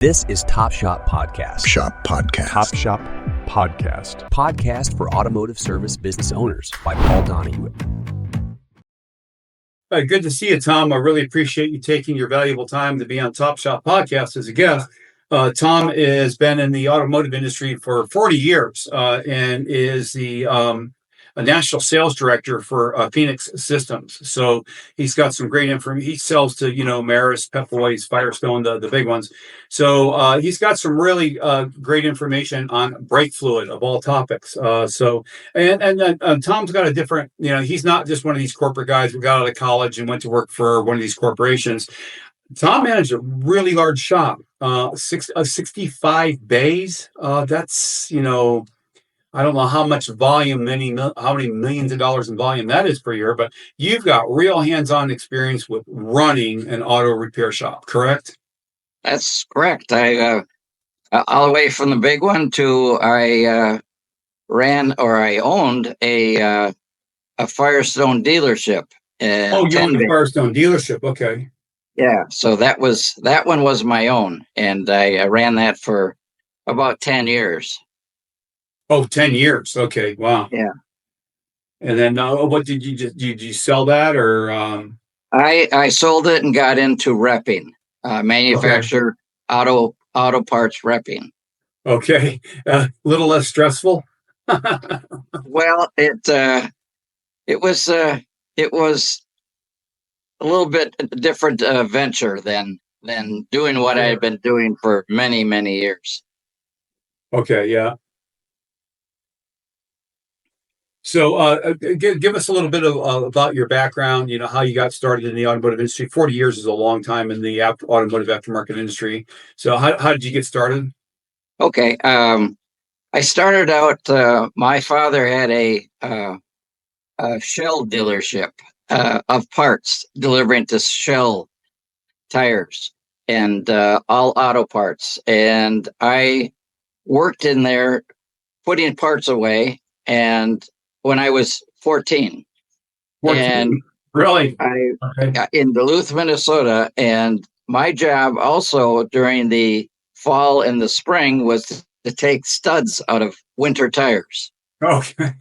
This is Top Shop Podcast. Shop Podcast. Top Shop Podcast. Podcast for automotive service business owners by Paul Donahue. Good to see you, Tom. I really appreciate you taking your valuable time to be on Top Shop Podcast as a guest. Tom has been in the automotive industry for 40 years and is the a national sales director for Phoenix Systems. So he's got some great information. He sells to, Maris, Pep Boys, Firestone, the big ones. So he's got some really great information on brake fluid of all topics. And Tom's got a different, he's not just one of these corporate guys who got out of college and went to work for one of these corporations. Tom managed a really large shop, 65 bays. That's, I don't know how much volume, how many millions of dollars in volume that is per year, but you've got real hands-on experience with running an auto repair shop, correct? That's correct. I all the way from the big one to I owned a Firestone dealership. Oh, you owned a Firestone dealership, okay. Yeah, so that one was my own, and I ran that for about 10 years. Oh, 10 years. Okay. Wow. Yeah. And then what did you sell that or? I sold it and got into repping, manufacturer auto parts repping. Okay. A little less stressful. Well, it was a little bit different venture than doing what I had been doing for many, many years. Okay. Yeah. So give us a little bit about your background, how you got started in the automotive industry. 40 years is a long time in the automotive aftermarket industry. So how did you get started? Okay. I started out, my father had a Shell dealership of parts delivering to Shell tires and all auto parts. And I worked in there putting parts away and when I was 14. And really, I in Duluth, Minnesota, and my job also during the fall and the spring was to take studs out of winter tires. Okay.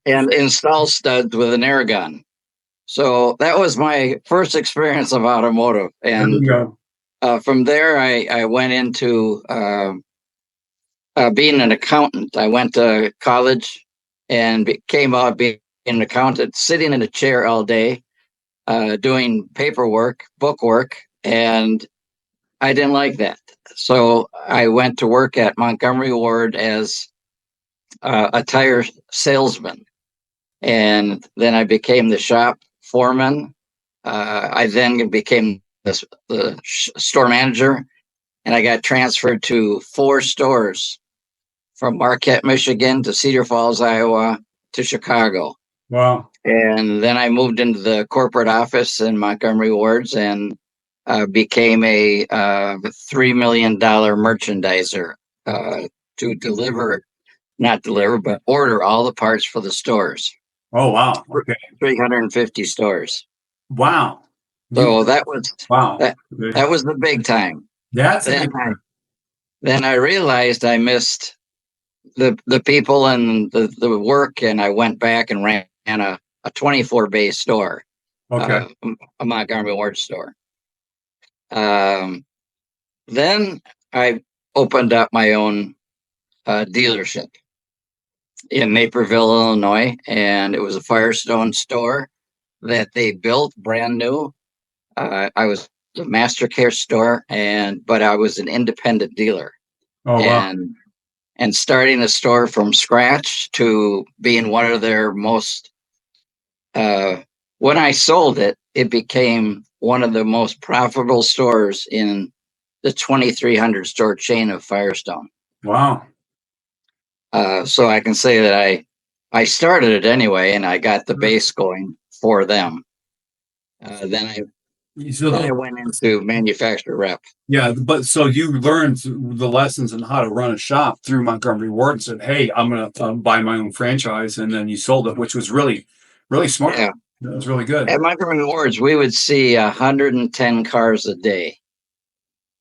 And install studs with an air gun. So that was my first experience of automotive. And from there, I went into being an accountant. I went to college and came out being an accountant, sitting in a chair all day, doing paperwork, bookwork, and I didn't like that. So I went to work at Montgomery Ward as a tire salesman. And then I became the shop foreman. I then became the store manager, and I got transferred to 4 stores. From Marquette, Michigan to Cedar Falls, Iowa to Chicago. Wow. And then I moved into the corporate office in Montgomery Wards and became a $3 million merchandiser to order all the parts for the stores. Oh, wow. Okay. 350 stores. Wow. So that was that was the big time. Then I realized I missed the people and the work, and I went back and ran a 24-bay store, a Montgomery Ward store. Then I opened up my own dealership in Naperville, Illinois, and it was a Firestone store that they built brand new. I was a Master Care store, but I was an independent dealer. Oh, wow. And starting a store from scratch to being one of their most, when I sold it, it became one of the most profitable stores in the 2,300 store chain of Firestone. Wow. So I can say that I started it anyway, and I got the base going for them. Then I went into manufacturer rep. Yeah, but so you learned the lessons on how to run a shop through Montgomery Ward and said, hey, I'm going to buy my own franchise. And then you sold it, which was really, really smart. Yeah. That was really good. At Montgomery Wards, we would see 110 cars a day.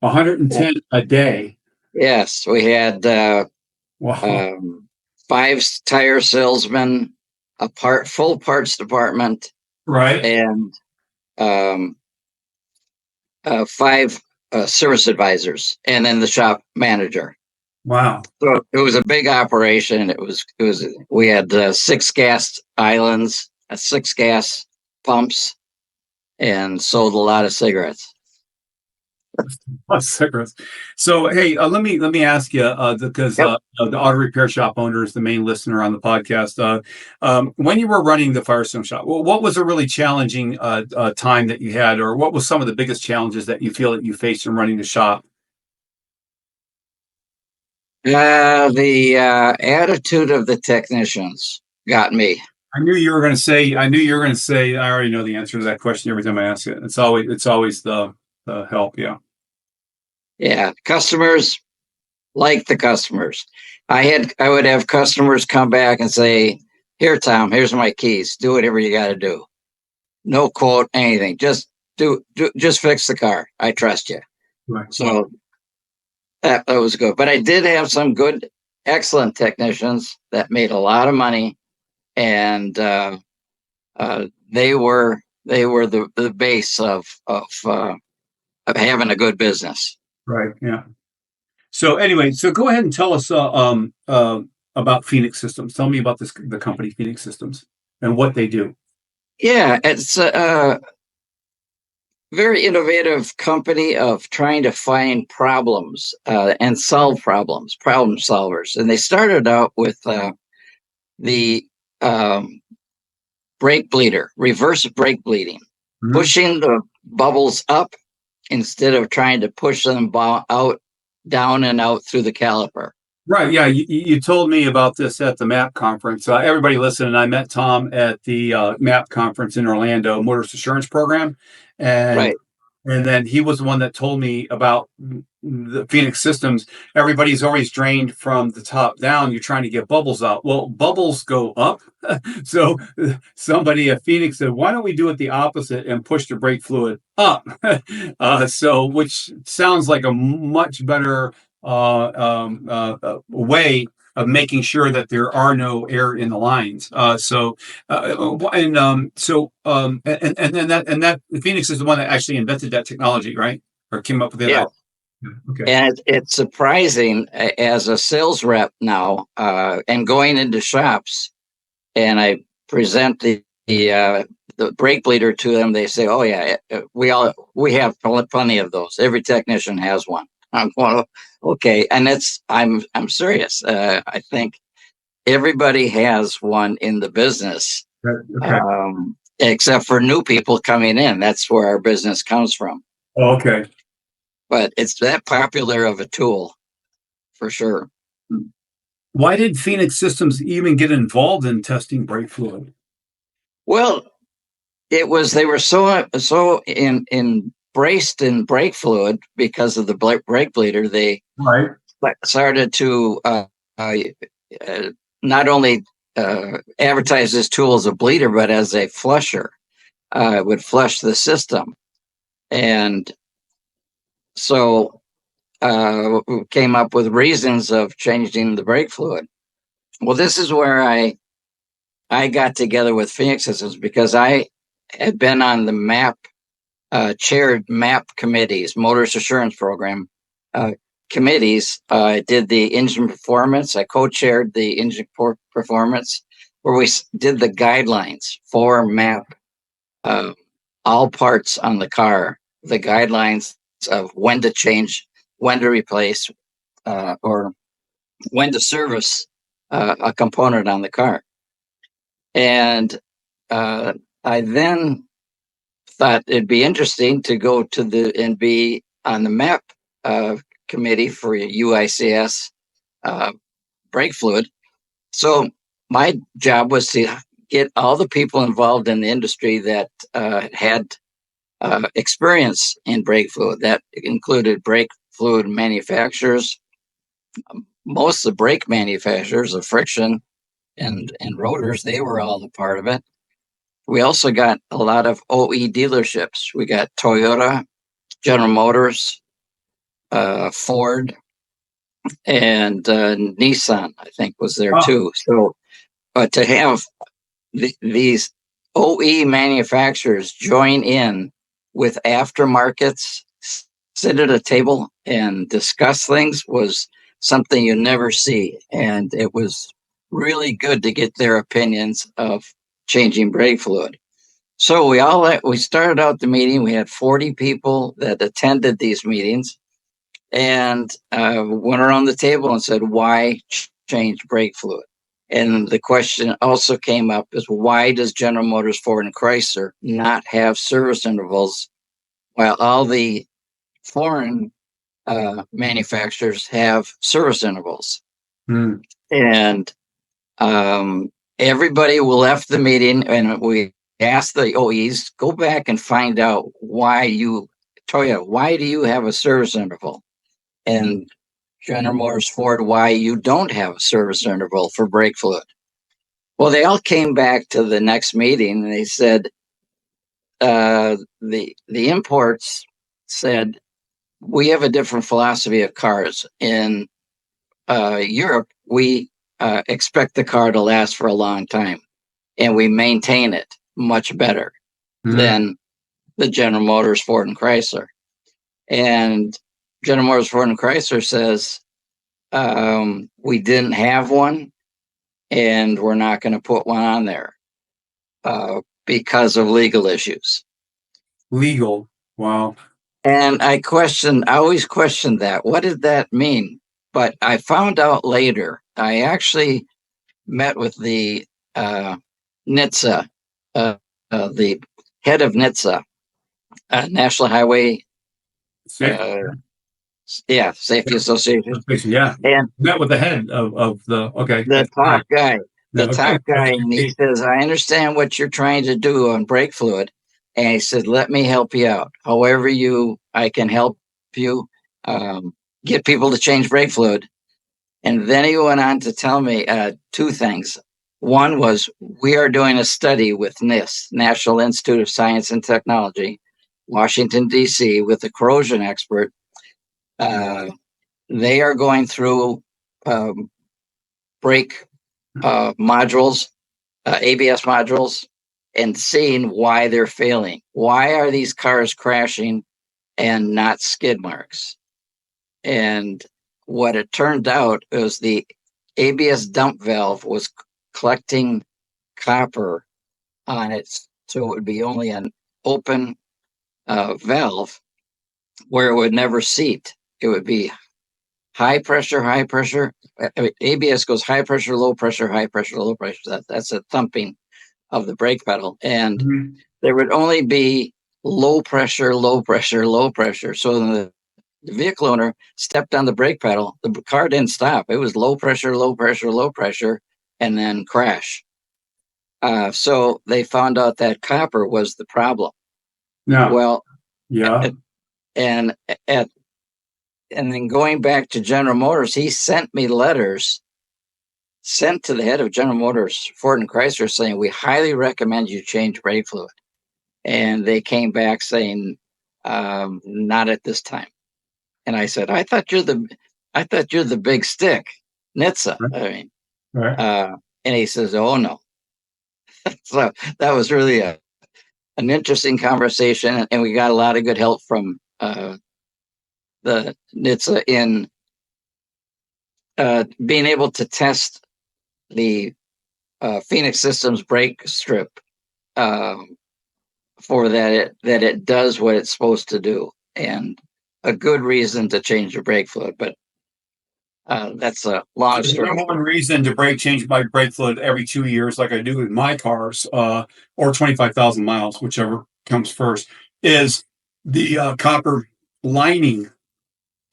110 a day. Yes, we had Wow. 5 tire salesmen, full parts department, Right. and um, 5 service advisors, and then the shop manager. Wow. So it was a big operation. We had 6 gas islands, 6 gas pumps, and sold a lot of cigarettes. Cigarettes. So, hey, let me ask you, because Yep. the auto repair shop owner is the main listener on the podcast. When you were running the Firestone shop, what was a really challenging time that you had, or what was some of the biggest challenges that you feel that you faced in running the shop? The attitude of the technicians got me. I knew you were going to say. I knew you were going to say. I already know the answer to that question every time I ask it. It's always the help. Yeah. Yeah, customers like the customers. I would have customers come back and say, "Here, Tom, here's my keys. Do whatever you got to do. No quote, anything. Just fix the car. I trust you." Right. Wow. So that was good. But I did have some good, excellent technicians that made a lot of money, and they were the base of having a good business. Right. Yeah. So anyway, so go ahead and tell us about Phoenix Systems. Tell me about the company Phoenix Systems and what they do. Yeah, it's a very innovative company of trying to find problems and solve problems, problem solvers. And they started out with the um, brake bleeder, reverse brake bleeding, Mhm. pushing the bubbles up instead of trying to push them out, down and out through the caliper. Right. Yeah. You told me about this at the MAP conference. Everybody listening, I met Tom at the MAP conference in Orlando, Motorist Assurance Program, and Right. and then he was the one that told me about the Phoenix Systems. Everybody's always drained from the top down. You're trying to get bubbles out. Well, bubbles go up. So somebody at Phoenix said, "Why don't we do it the opposite and push the brake fluid up?" So, which sounds like a much better way of making sure that there are no air in the lines. And that Phoenix is the one that actually invented that technology, right? Or came up with it. Yeah. Okay. And it's surprising as a sales rep now and going into shops, and I present the brake bleeder to them. They say, "Oh yeah, we have plenty of those. Every technician has one." I'm going, "Okay," and I'm serious. I think everybody has one in the business, Okay. except for new people coming in. That's where our business comes from. Oh, okay. But it's that popular of a tool for sure. Why did Phoenix Systems even get involved in testing brake fluid? Well, they were so embraced in brake fluid because of the brake bleeder. They Right. started to uh, not only advertise this tool as a bleeder, but as a flusher. It would flush the system, and so we came up with reasons of changing the brake fluid. Well, this is where I got together with Phoenix Systems because I had been on the chaired MAP committees, Motorist Assurance Program committees. I did the engine performance. I co-chaired the engine performance, where we did the guidelines for MAP, all parts on the car, the guidelines of when to change, when to replace, or when to service a component on the car. And I then thought it'd be interesting to go and be on the MAP committee for UICS brake fluid. So my job was to get all the people involved in the industry that had experience in brake fluid. That included brake fluid manufacturers, most of the brake manufacturers of friction and rotors. They were all a part of it. We also got a lot of OE dealerships. We got Toyota, General Motors, Ford, and Nissan, I think, was there Oh, too. So, to have these OE manufacturers join in with aftermarkets, sit at a table and discuss things was something you never see. And it was really good to get their opinions of changing brake fluid. So we started out the meeting. We had 40 people that attended these meetings, and went around the table and said, "Why change brake fluid?" And the question also came up is, why does General Motors, Ford, and Chrysler not have service intervals while all the foreign manufacturers have service intervals? hmm. And everybody left the meeting, and we asked the OEs, go back and find out Toyota, why do you have a service interval? And General Motors, Ford, why you don't have a service interval for brake fluid? Well, they all came back to the next meeting and they said, the imports said, we have a different philosophy of cars. In Europe, we expect the car to last for a long time, and we maintain it much better than the General Motors, Ford, and Chrysler. And General Motors, Ford, and Chrysler says, we didn't have one, and we're not going to put one on there because of legal issues. Legal. Wow. And I always questioned that. What did that mean? But I found out later. I actually met with the NHTSA, the head of NHTSA, National Highway, Safety Association, Yeah. and Met with the head of the, okay. the top guy. Yeah, The okay. top guy, and he says, "I understand what you're trying to do on brake fluid," and he said, "Let me help you out. However I can help you get people to change brake fluid." And then he went on to tell me two things. One was, we are doing a study with NIST, National Institute of Science and Technology, Washington, D.C., with a corrosion expert. They are going through brake modules, ABS modules, and seeing why they're failing. Why are these cars crashing and not skid marks? And what it turned out was the ABS dump valve was collecting copper on it, so it would be only an open valve where it would never seat. It would be high pressure, high pressure. ABS goes high pressure, low pressure, high pressure, low pressure. That's a thumping of the brake pedal. And there would only be low pressure, low pressure, low pressure. So the vehicle owner stepped on the brake pedal. The car didn't stop. It was low pressure, low pressure, low pressure, and then crash. So they found out that copper was the problem. Yeah. Well, Yeah. and then going back to General Motors, he sent me letters sent to the head of General Motors, Ford, and Chrysler saying, we highly recommend you change brake fluid. And they came back saying, not at this time. And I said, I thought you're the big stick, NHTSA. Right. I mean, Right. and he says, oh no. So that was really an interesting conversation, and we got a lot of good help from the NHTSA in being able to test the Phoenix Systems brake strip for that it does what it's supposed to do, and a good reason to change your brake fluid. But that's a long There's story. no one reason to change my brake fluid every 2 years, like I do with my cars, or 25,000 miles, whichever comes first, is the copper lining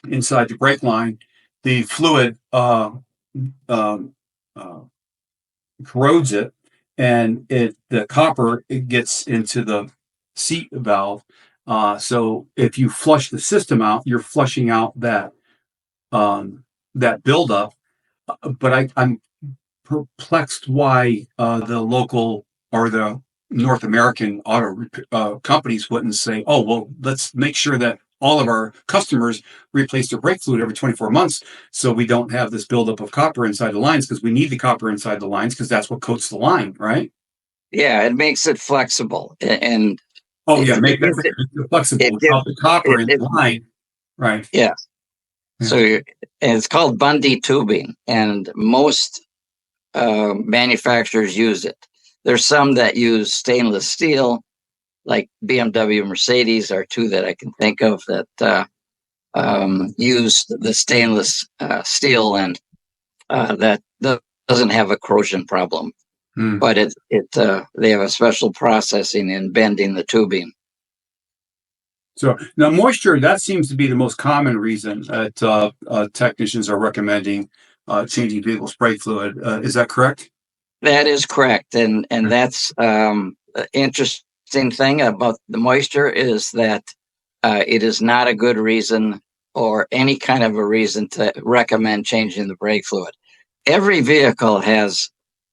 inside the brake line. The fluid corrodes it, and the copper, it gets into the seat valve. So if you flush the system out, you're flushing out that buildup. But I'm perplexed why the local or the North American auto companies wouldn't say, "Oh, well, let's make sure that all of our customers replace their brake fluid every 24 months, so we don't have this buildup of copper inside the lines, because we need the copper inside the lines because that's what coats the line, right? Yeah, it makes it flexible, and Oh it, yeah, it make that gives it, flexible it without gives the copper in it, the line, right? yeah. Yeah. So and it's called Bundy tubing, and most manufacturers use it. There's some that use stainless steel, like BMW, Mercedes are two that I can think of that use the stainless steel, and that doesn't have a corrosion problem. Hmm. But they have a special processing in bending the tubing. So now moisture, that seems to be the most common reason that technicians are recommending changing vehicle brake fluid. Is that correct? That is correct, and that's the interesting thing about the moisture is that it is not a good reason or any kind of a reason to recommend changing the brake fluid. Every vehicle has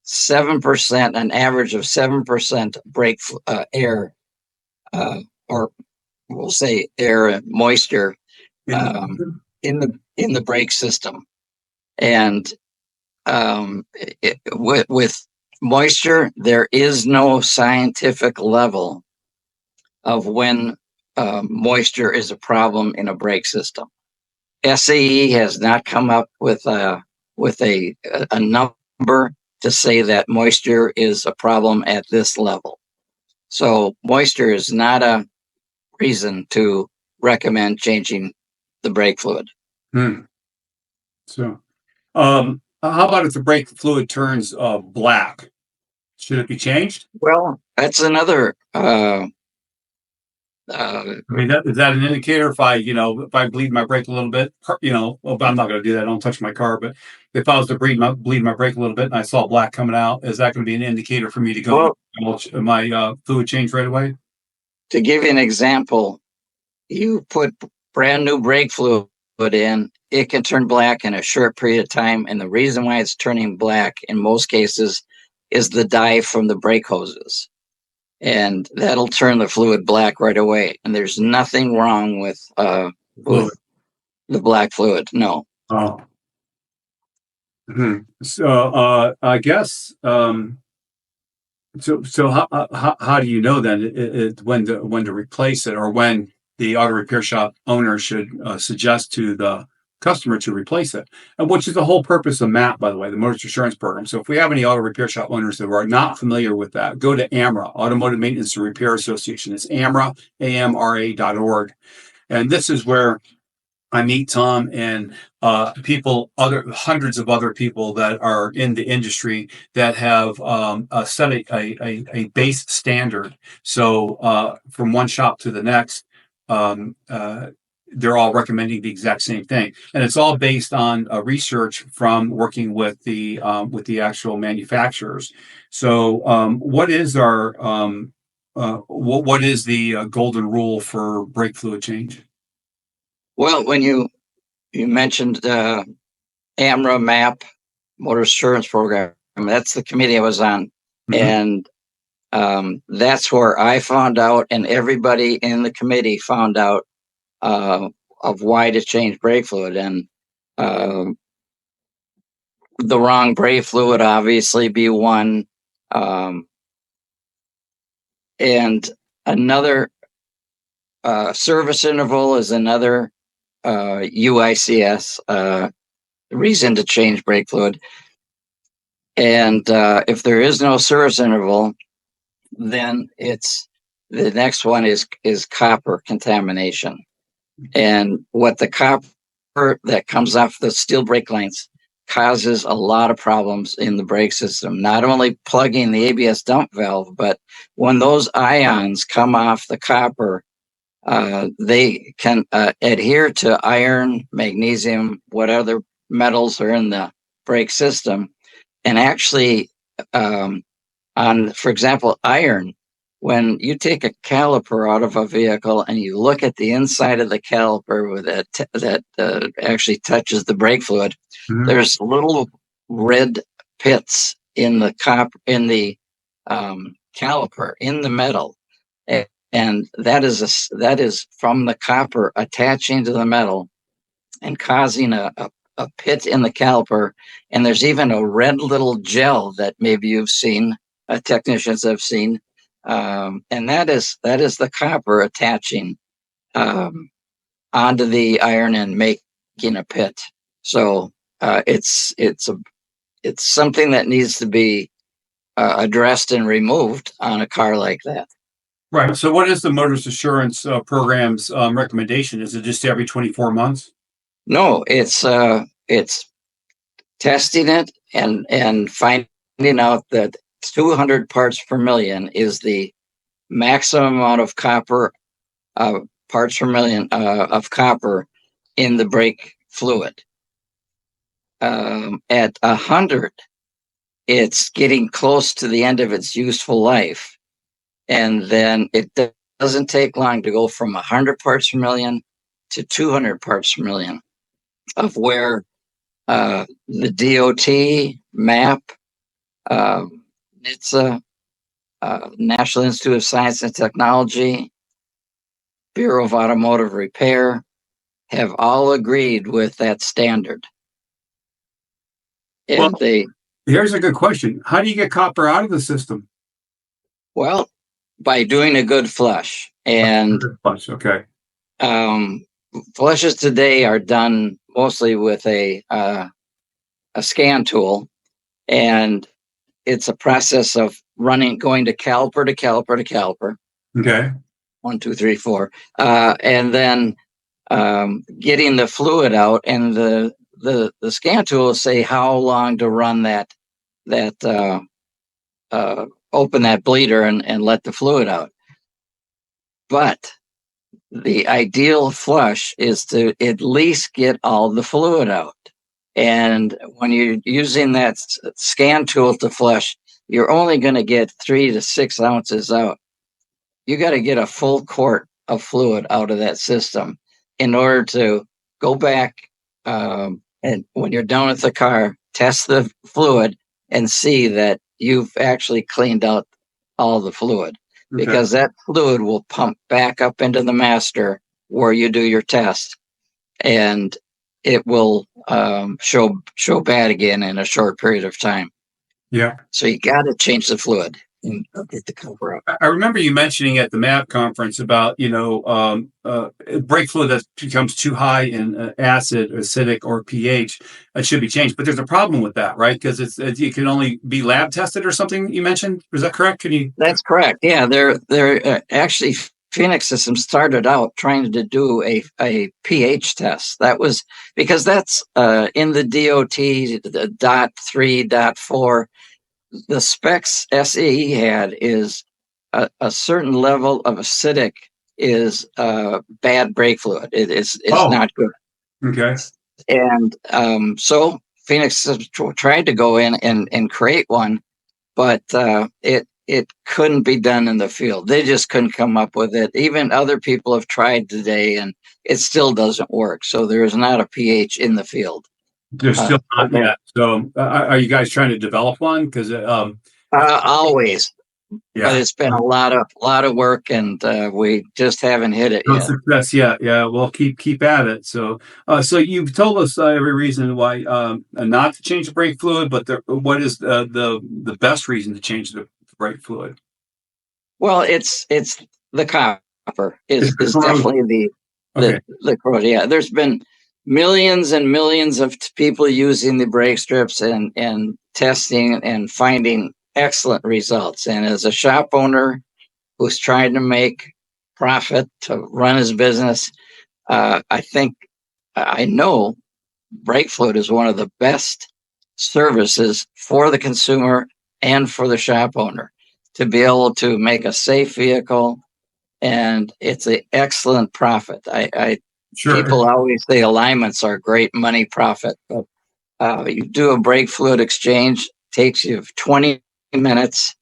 7%, an average of 7% brake air, or we'll say air and moisture In in the brake system, and with moisture, there is no scientific level of when moisture is a problem in a brake system. SAE has not come up with a number to say that moisture is a problem at this level. So moisture is not a reason to recommend changing the brake fluid. Hmm. So, how about if the brake fluid turns black? Should it be changed? Well, that's another I mean, is that an indicator if if I bleed my brake a little bit, well, but I'm not going to do that. I don't touch my car. But if I was to bleed my brake a little bit and I saw black coming out, is that going to be an indicator for me to go well, my fluid change right away? to give you an example, you put brand new brake fluid in, it can turn black in a short period of time. And the reason why it's turning black in most cases is the dye from the brake hoses. And that'll turn the fluid black right away. And there's nothing wrong with Fluid. the black fluid. No. Oh. Hmm. So I guess so how do you know then when to replace it, or when the auto repair shop owner should suggest to the customer to replace it, and which is the whole purpose of MAP, by the way, the Motorist Insurance Program. So if we have any auto repair shop owners that are not familiar with that, go to AMRA, Automotive Maintenance and Repair Association. It's AMRA, AMRA.org, and this is where I meet Tom and hundreds of other people that are in the industry that have set a base standard. So from one shop to the next, they're all recommending the exact same thing, and it's all based on research from working with the actual manufacturers. So what is what is the golden rule for brake fluid change? Well, when you mentioned AMRA MAP, Motor Insurance Program, that's the committee I was on. Mm-hmm. And that's where I found out, and everybody in the committee found out of why to change brake fluid. And the wrong brake fluid obviously be one. And another service interval is another UICS reason to change brake fluid. And if there is no service interval, then it's the next one is copper contamination. And what the copper that comes off the steel brake lines causes a lot of problems in the brake system, not only plugging the ABS dump valve, but when those ions come off the copper, they can adhere to iron, magnesium, what other metals are in the brake system. And actually, for example, iron, when you take a caliper out of a vehicle and you look at the inside of the caliper that actually touches the brake fluid, Mm-hmm. there's little red pits in the caliper, in the metal. and that is from the copper attaching to the metal and causing a pit in the caliper. And there's even a red little gel that maybe you've seen, technicians have seen, and that is the copper attaching onto the iron and making a pit. So it's something that needs to be addressed and removed on a car like that. Right. So, what is the Motors Assurance Program's recommendation? Is it just every 24 months? No, it's testing it and finding out that 200 parts per million is the maximum amount of copper parts per million of copper in the brake fluid. At 100, it's getting close to the end of its useful life, and then it doesn't take long to go from 100 parts per million to 200 parts per million, of where the DOT, MAP, NHTSA, National Institute of Science and Technology, Bureau of Automotive Repair have all agreed with that standard. And Well, here's a good question. How do you get copper out of the system? By doing a good flush. And okay. Flushes today are done mostly with a scan tool, and it's a process of going to caliper to caliper to caliper. Okay. 1, 2, 3, 4, and then getting the fluid out, and the scan tool will say how long to run that open that bleeder and let the fluid out. But the ideal flush is to at least get all the fluid out. And when you're using that scan tool to flush, you're only going to get 3 to 6 ounces out. You got to get a full quart of fluid out of that system in order to go back. And when you're done with the car, test the fluid and see that you've actually cleaned out all the fluid. Okay. Because that fluid will pump back up into the master where you do your test, and it will show bad again in a short period of time. Yeah. So you got to change the fluid and get the cover up. I remember you mentioning at the MAP conference about, brake fluid that becomes too high in acid, acidic, or pH. It should be changed. But there's a problem with that, right? Because it can only be lab tested or something you mentioned. Was that correct? That's correct. Yeah, they're actually, Phoenix Systems started out trying to do a pH test. That was because that's in the DOT, the .3, .4. The specs SAE had is a certain level of acidic is bad brake fluid. It's not good. Okay. And so Phoenix tried to go in and create one, but it couldn't be done in the field. They just couldn't come up with it. Even other people have tried today, and it still doesn't work. So there is not a pH in the field. There's still not yet. So are you guys trying to develop one? Because always. Yeah. But it's been a lot of work, and we just haven't hit it no yet. Success yet. Yeah. Well, keep at it. So you've told us every reason why not to change the brake fluid, but what is the best reason to change the brake fluid? Well, it's the copper is definitely the corrode. Yeah, there's been millions and millions of people using the brake strips and testing and finding excellent results. And as a shop owner who's trying to make profit to run his business, I know brake fluid is one of the best services for the consumer and for the shop owner to be able to make a safe vehicle, and it's an excellent profit. Sure. People always say alignments are great money profit, but you do a brake fluid exchange, takes you 20 minutes.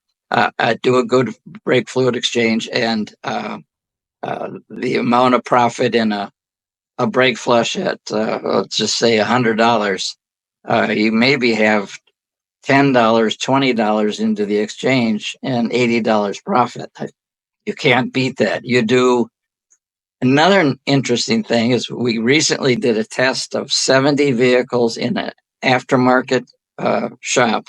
Do a good brake fluid exchange, and the amount of profit in a brake flush at let's just say $100, you maybe have $10, $20 into the exchange and $80 profit. You can't beat that. You do. Another interesting thing is we recently did a test of 70 vehicles in an aftermarket shop,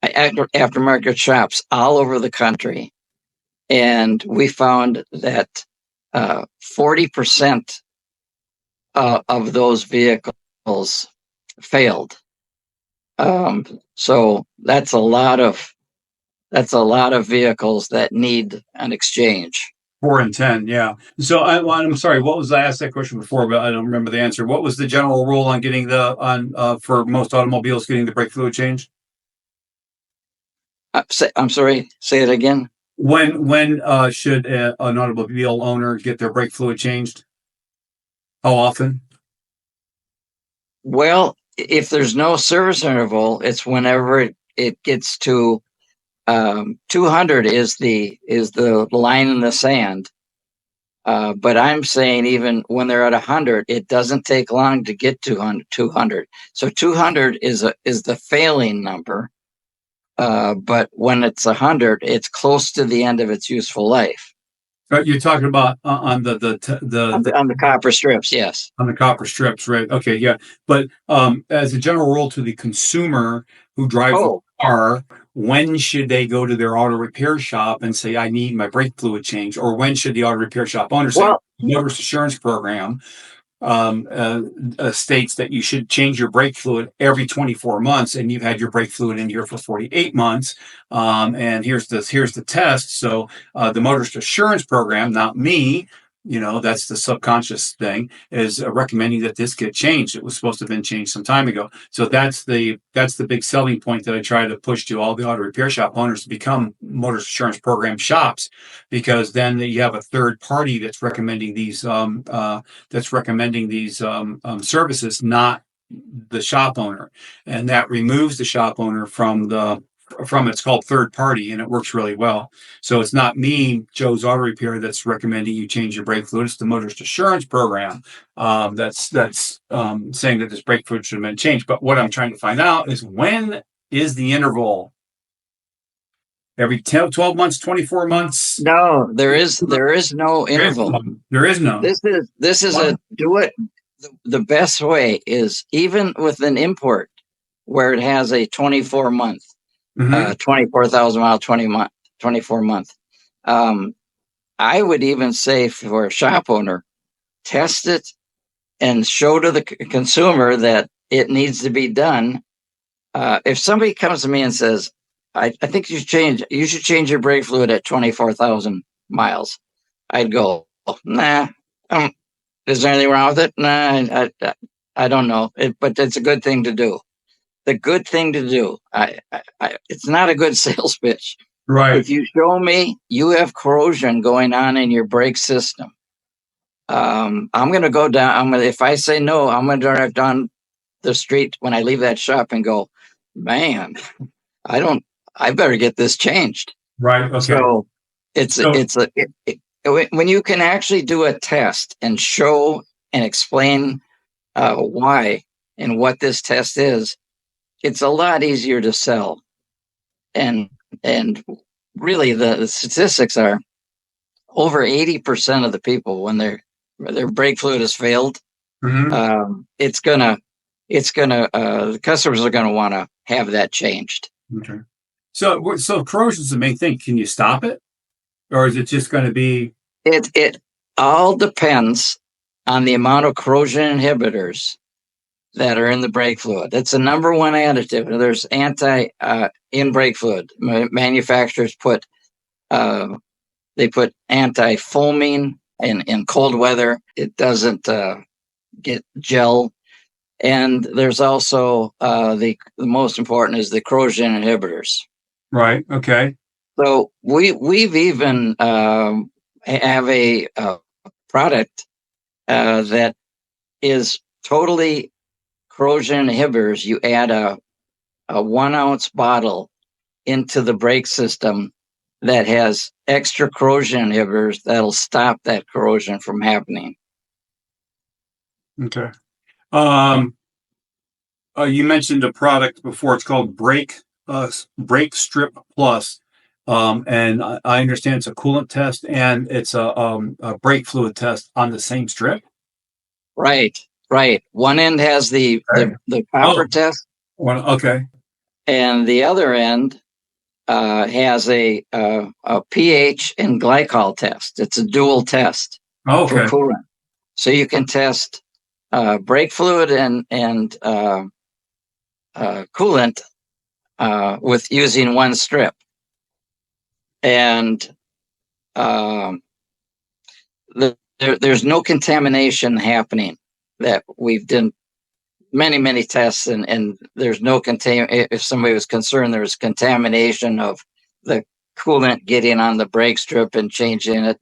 aftermarket shops all over the country. And we found that 40% of those vehicles failed. So that's a lot of vehicles that need an exchange. 4 and 10, yeah. So I'm sorry. What was I asked that question before, but I don't remember the answer. What was the general rule on getting for most automobiles getting the brake fluid changed? I'm sorry. Say it again. When should an automobile owner get their brake fluid changed? How often? Well, if there's no service interval, it's whenever it gets to 200 is the line in the sand. But I'm saying even when they're at 100, it doesn't take long to get to 200. So 200 is the failing number. But when it's 100, it's close to the end of its useful life. You're talking about on the On the copper strips, yes. On the copper strips, right? Okay, yeah. But as a general rule to the consumer who drives a car, when should they go to their auto repair shop and say, I need my brake fluid change? Or when should the auto repair shop owner say, motorist assurance program states that you should change your brake fluid every 24 months, and you've had your brake fluid in here for 48 months. And here's the test. So the motorist assurance program, not me, that's the subconscious thing, is recommending that this get changed. It was supposed to have been changed some time ago. So that's the big selling point that I try to push to all the auto repair shop owners to become motorist assurance program shops, because then you have a third party that's recommending these services, not the shop owner, and that removes the shop owner from it's called third party, and it works really well. So it's not me, Joe's Auto Repair, that's recommending you change your brake fluid. It's the motorist assurance program that's saying that this brake fluid should have been changed. But what I'm trying to find out is, when is the interval? Every 12 months, 24 months? No, there is no interval. There is no. This is do it. The best way is, even with an import where it has a 24 month. 24,000 mile, 24 month. I would even say for a shop owner, test it and show to the consumer that it needs to be done. If somebody comes to me and says, I think you should change your brake fluid at 24,000 miles, I'd go, nah. Is there anything wrong with it? Nah, I don't know. But it's a good thing to do. The good thing to do. It's not a good sales pitch. Right. If you show me you have corrosion going on in your brake system, I'm going to go down. If I say no, I'm going to drive down the street when I leave that shop and go, man, I better get this changed. Right. Okay. So when you can actually do a test and show and explain why and what this test is, it's a lot easier to sell. And really the statistics are over 80% of the people, when their brake fluid has failed, the customers are going to want to have that changed. Okay. So corrosion is the main thing. Can you stop it? Or is it just going to be? It all depends on the amount of corrosion inhibitors that are in the brake fluid. That's the number one additive. There's in brake fluid. Manufacturers put anti-foaming in cold weather. It doesn't get gel. And there's also the most important is the corrosion inhibitors. Right. Okay. So we've even have a product that is totally corrosion inhibitors. You add a 1 ounce bottle into the brake system that has extra corrosion inhibitors that'll stop that corrosion from happening. Okay. You mentioned a product before. It's called Brake Strip Plus. And I understand it's a coolant test and it's a brake fluid test on the same strip. Right, right. One end has the Okay. copper Oh, test, okay. and the other end has a pH and glycol test. It's a dual test for Okay. coolant, so you can test brake fluid and coolant with using one strip, and there's no contamination happening. That we've done many tests, and there's no if somebody was concerned there was contamination of the coolant getting on the brake strip and changing it.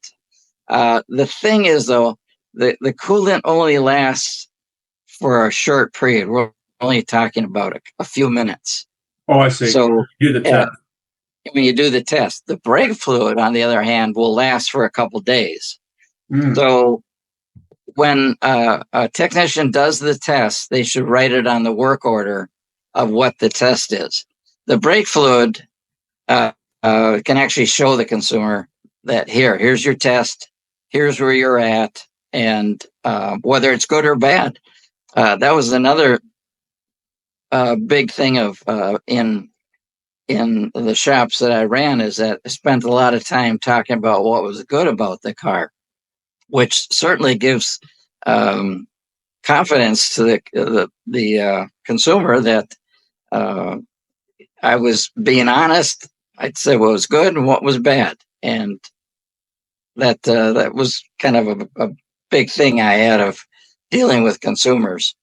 The thing is, though, the coolant only lasts for a short period. We're only talking about a few minutes. Oh, I see. So Do the test. when you do the test, the brake fluid, on the other hand, will last for a couple days. Mm. So when a technician does the test, they should write it on the work order of what the test is. The brake fluid can actually show the consumer that here's your test, here's where you're at, and whether it's good or bad. That was another big thing of in the shops that I ran, is that I spent a lot of time talking about what was good about the car, which certainly gives confidence to the consumer that I was being honest. I'd say what was good and what was bad, and that was kind of a big thing I had of dealing with consumers.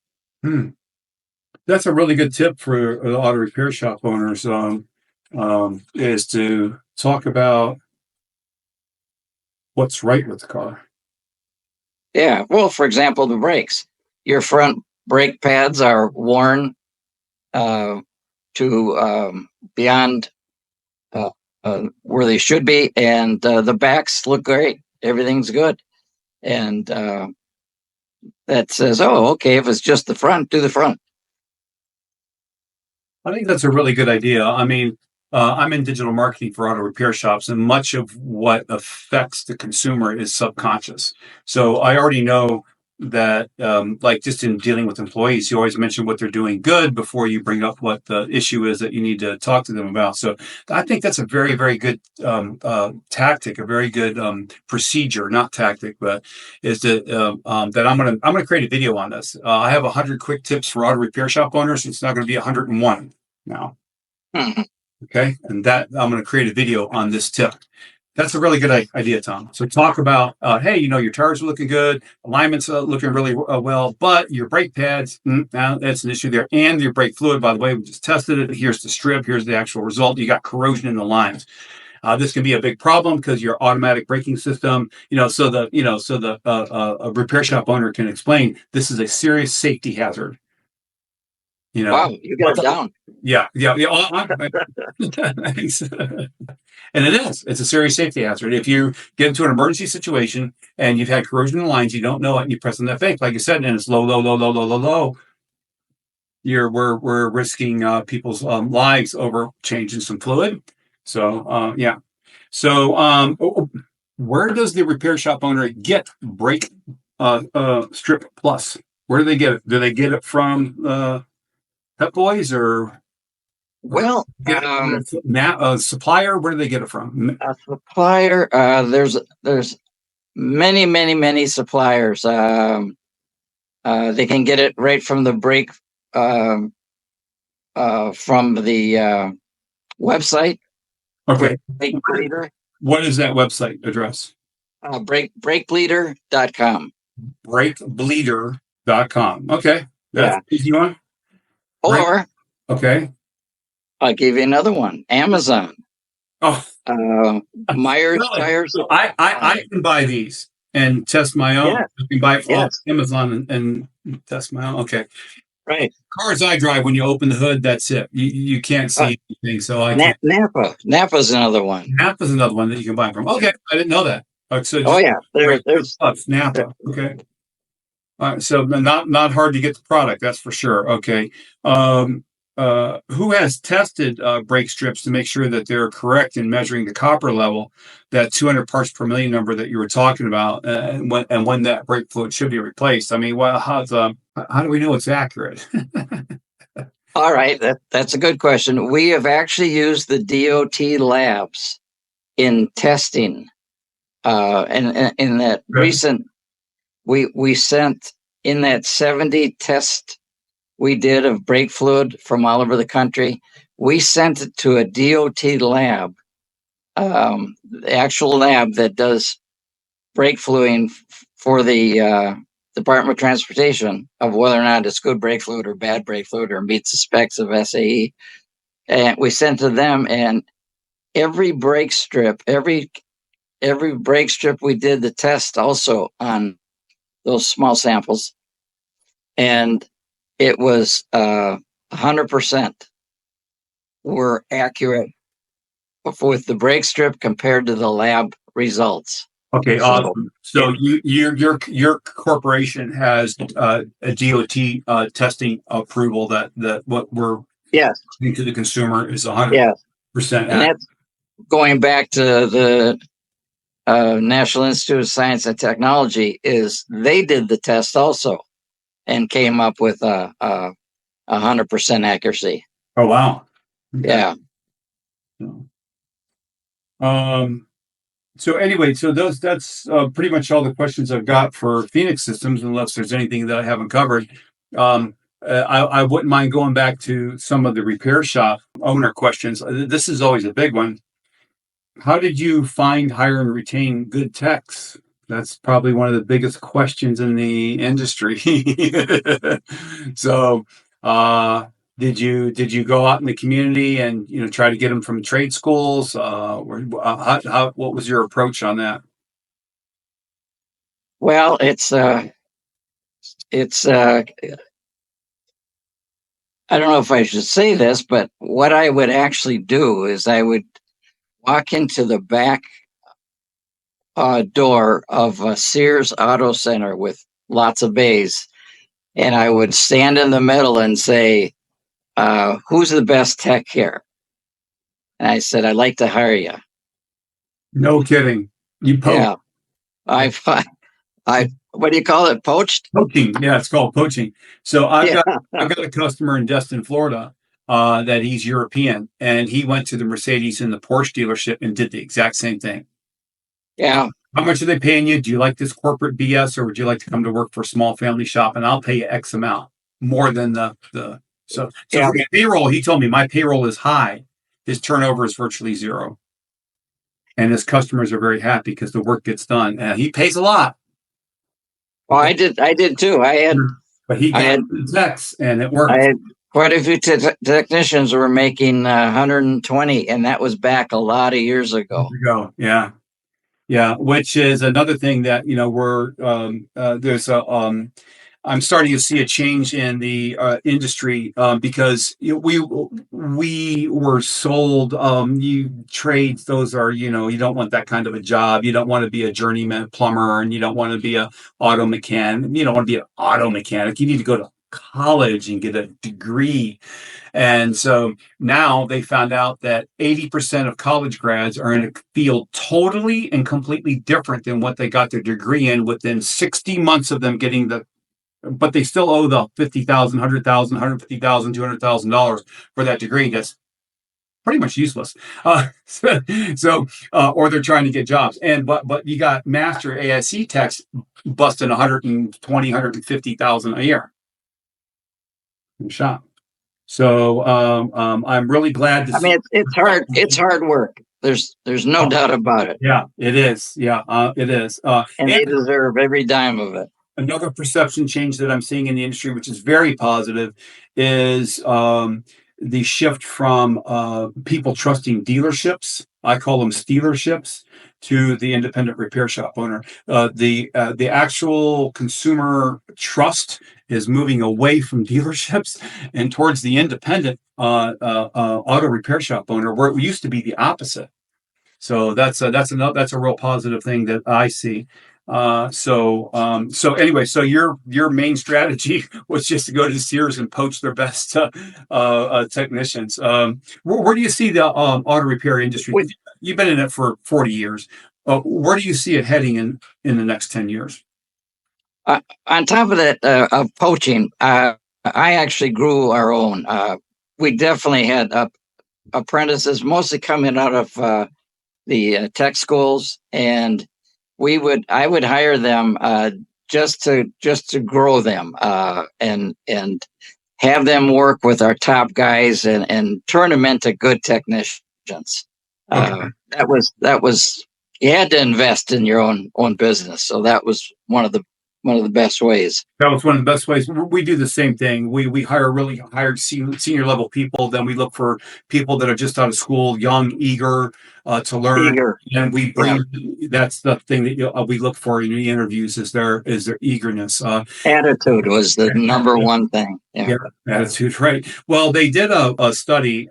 That's a really good tip for the auto repair shop owners. Is to talk about what's right with the car. Yeah. Well, for example, the brakes. Your front brake pads are worn to beyond where they should be, and the backs look great. Everything's good, and that says, "Oh, okay. If it's just the front, do the front." I think that's a really good idea. I mean, I'm in digital marketing for auto repair shops, and much of what affects the consumer is subconscious. So I already know that, like just in dealing with employees, you always mention what they're doing good before you bring up what the issue is that you need to talk to them about. So I think that's a very, very good tactic, a very good procedure, not tactic, but is that that I'm gonna create a video on this. I have 100 quick tips for auto repair shop owners. It's not going to be 101 now. Mhm. Okay. And that I'm going to create a video on this tip. That's a really good idea, Tom. So talk about, hey, your tires are looking good, alignment's looking really well, but your brake pads, that's an issue there. And your brake fluid, by the way, we just tested it. Here's the strip. Here's the actual result. You got corrosion in the lines. This can be a big problem because your automatic braking system, so the a repair shop owner can explain this is a serious safety hazard. Wow, you got it down. Yeah. Thanks. And it is. It's a serious safety hazard. If you get into an emergency situation and you've had corrosion in the lines, you don't know it, and you press on that brake, like you said, and it's low, we're risking people's lives over changing some fluid. So yeah. So where does the repair shop owner get brake strip plus? Where do they get it? Do they get it from Pep Boys or? Well, A supplier, where do they get it from? a supplier. There's many suppliers. They can get it right from the brake from the website. Okay. Brake Bleeder. What is that website address? Brakebleeder.com. Brakebleeder.com. Okay. That's an easy one. Or okay. I'll give you another one. Amazon. Oh, Myers really? Tires. I can buy these and test my own. Yeah. I can buy it Yes. from Amazon and test my own. Okay. Right. Cars I drive, when you open the hood, that's it. You can't see anything. So I can't. Napa's another one. Napa's another one that you can buy from. Okay. I didn't know that. So Oh yeah. There's Napa. Okay. All right. So not hard to get the product. That's for sure. Okay. who has tested brake strips to make sure that they're correct in measuring the copper level, that 200 parts per million number that you were talking about, and when that brake fluid should be replaced? I mean, well, how do we know it's accurate? All right, that's a good question. We have actually used the DOT labs in testing, and in that recent, we sent in that 70 test we did of brake fluid from all over the country. We sent it to a DOT lab, the actual lab that does brake fluiding for the Department of Transportation, of whether or not it's good brake fluid or bad brake fluid or meets the specs of SAE. And we sent to them, and every brake strip, every brake strip, we did the test also on those small samples, and it was 100% were accurate with the brake strip compared to the lab results. Okay, awesome. So your corporation has a DOT testing approval that what we're Yes to the consumer is 100% yes, accurate. and that's going back to the National Institute of Science and Technology. Is they did the test also and came up with 100% accuracy. Oh wow! Okay. Yeah. So anyway, that's pretty much all the questions I've got for Phoenix Systems, unless there's anything that I haven't covered. I wouldn't mind going back to some of the repair shop owner questions. This is always a big one. How did you find, hire, and retain good techs? That's probably one of the biggest questions in the industry. So, did you go out in the community and try to get them from trade schools? What was your approach on that? Well, it's I don't know if I should say this, but what I would actually do is I would walk into the back door of a Sears Auto Center with lots of bays, and I would stand in the middle and say, "Who's the best tech here?" And I said, "I'd like to hire you." No kidding. You poached. Yeah, I what do you call it? Poached? Poaching. Yeah, it's called poaching. So I've got a customer in Destin, Florida, that he's European, and he went to the Mercedes and the Porsche dealership and did the exact same thing. Yeah. How much are they paying you? Do you like this corporate BS, or would you like to come to work for a small family shop? And I'll pay you X amount more than so Yeah. for payroll. He told me my payroll is high. His turnover is virtually zero, and his customers are very happy because the work gets done. And he pays a lot. Well, I did too. But he got the techs, and it worked. I had quite a few technicians were making 120, and that was back a lot of years ago. Yeah. Yeah, which is another thing that we're there's a I'm starting to see a change in the industry because we were sold you trades. Those are you don't want that kind of a job. You don't want to be a journeyman plumber, and you don't want to be a auto mechanic. You don't want to be an auto mechanic. You need to go to college and get a degree. And so now they found out that 80% of college grads are in a field totally and completely different than what they got their degree in within 60 months of them getting but they still owe the $50,000, $100,000, $150,000, $200,000 for that degree. That's pretty much useless. Or they're trying to get jobs. But you got master ASE techs busting 120, 150,000 a year in the shop. So I'm really glad to see. I mean, it's hard. It's hard work. There's no doubt about it. Yeah, it is. Yeah, it is. And they deserve every dime of it. Another perception change that I'm seeing in the industry, which is very positive, is the shift from people trusting dealerships. I call them stealerships, to the independent repair shop owner. The actual consumer trust is moving away from dealerships and towards the independent auto repair shop owner, where it used to be the opposite. So that's a real positive thing that I see. So anyway, so your main strategy was just to go to Sears and poach their best technicians. Where do you see the auto repair industry? With, You've been in it for 40 years. Where do you see it heading in the next 10 years? on top of that, of poaching, I actually grew our own. We definitely had apprentices, mostly coming out of the tech schools, and I would hire them just to grow them and have them work with our top guys and turn them into good technicians. Okay. That was you had to invest in your own business, so that was one of the best ways. That was one of the best ways. We do the same thing. We hire really hired senior level people. Then we look for people that are just out of school, young, eager to learn, Eager, and we yeah. bring. That's the thing that we look for in the interviews is their eagerness. Attitude was the number one thing. Yeah. Yeah, attitude, right? Well, they did a study.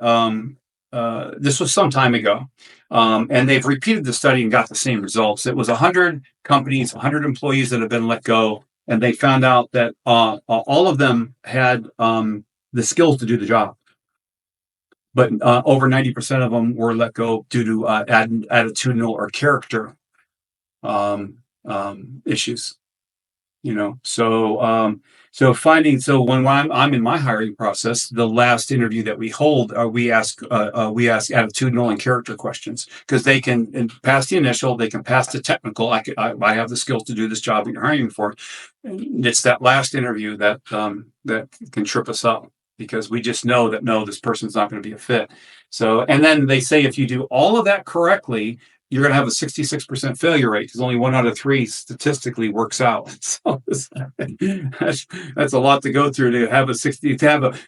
This was some time ago, and they've repeated the study and got the same results. It was 100 companies, 100 employees that have been let go, and they found out that all of them had the skills to do the job, but over 90% of them were let go due to attitudinal or character issues. So when I'm in my hiring process, the last interview that we hold, we ask attitudinal and character questions because they can pass the initial, they can pass the technical. I have the skills to do this job that you're hiring for. And it's that last interview that can trip us up because we just know that no, this person's not going to be a fit. So, and then they say if you do all of that correctly, you're going to have a 66% failure rate because only 1 out of 3 statistically works out. So that's a lot to go through to have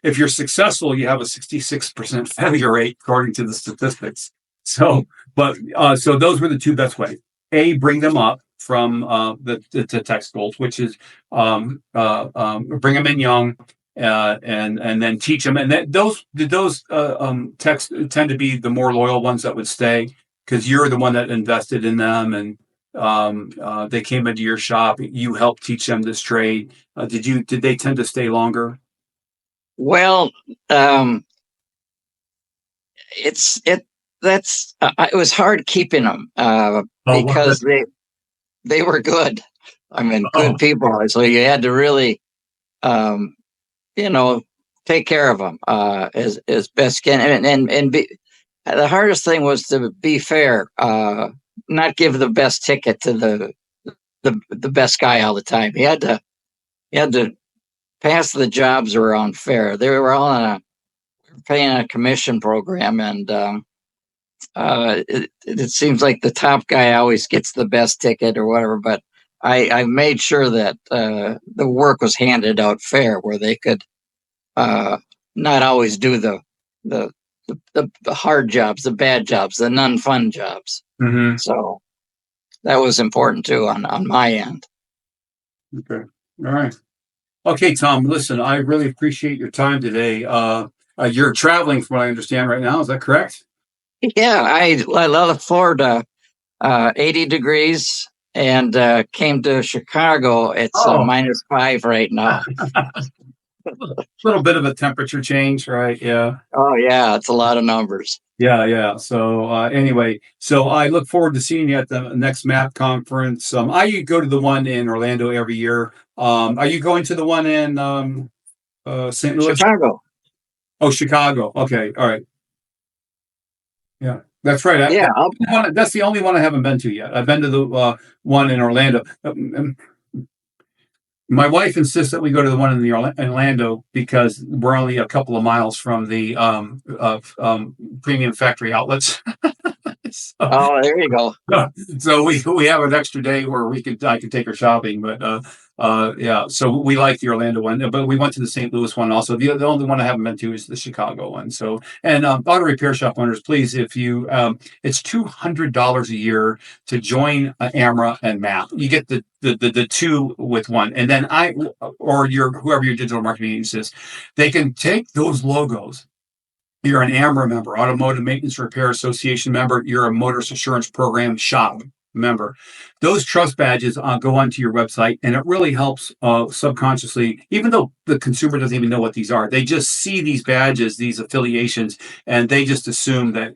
if you're successful, you have a 66% failure rate according to the statistics. So those were the two best ways. Bring them up from the tech schools, which is bring them in young. And then teach them, and those techs tend to be the more loyal ones that would stay because you're the one that invested in them, and they came into your shop. You helped teach them this trade. Did they tend to stay longer? Well, it was hard keeping them because they were good. I mean, good people. So you had to really, take care of them as best can, and be. The hardest thing was to be fair, not give the best ticket to the best guy all the time. You had to pass the jobs around fair. They were all paying a commission program, and it seems like the top guy always gets the best ticket or whatever. But I made sure that the work was handed out fair, where they could not always do the hard jobs, the bad jobs, the non-fun jobs. Mm-hmm. So that was important too on my end. Okay. All right. Okay, Tom, listen, I really appreciate your time today. You're traveling from what I understand right now. Is that correct? Yeah, I left Florida 80 degrees and came to Chicago. It's -5 right now. A little bit of a temperature change, right? Yeah. Oh, yeah. It's a lot of numbers. Yeah. So anyway, so I look forward to seeing you at the next MAP conference. I go to the one in Orlando every year. Are you going to the one in St. Louis? Chicago. Oh, Chicago. Okay. All right. Yeah, that's right. That's the only one I haven't been to yet. I've been to the one in Orlando. My wife insists that we go to the one in the Orlando because we're only a couple of miles from the premium factory outlets. There you go. So we have an extra day where I could take her shopping, but yeah. So we like the Orlando one, but we went to the St. Louis one also. The only one I haven't been to is the Chicago one. So and auto repair shop owners, please, if you it's $200 a year to join AMRA and MAP. You get the two with one, and then whoever your digital marketing agency is, they can take those logos. You're an AMRA member, Automotive Maintenance Repair Association member. You're a Motorist Assurance Program shop. member. Those trust badges go onto your website, and it really helps subconsciously, even though the consumer doesn't even know what these are. They just see these badges, these affiliations, and they just assume that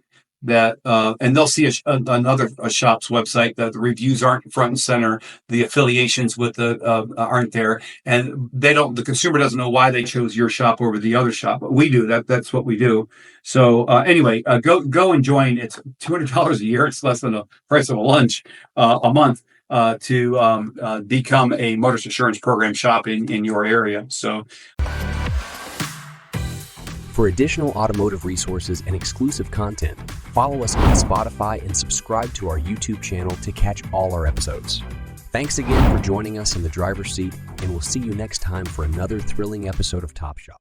and they'll see another shop's website that the reviews aren't front and center, the affiliations with the aren't there, and the consumer doesn't know why they chose your shop over the other shop, but we do. That's what we do. So anyway, go and join. It's $200 a year. It's less than the price of a lunch a month to become a motorist assurance program shop in your area. So For additional automotive resources and exclusive content, follow us on Spotify and subscribe to our YouTube channel to catch all our episodes. Thanks again for joining us in the driver's seat, and we'll see you next time for another thrilling episode of Top Shop.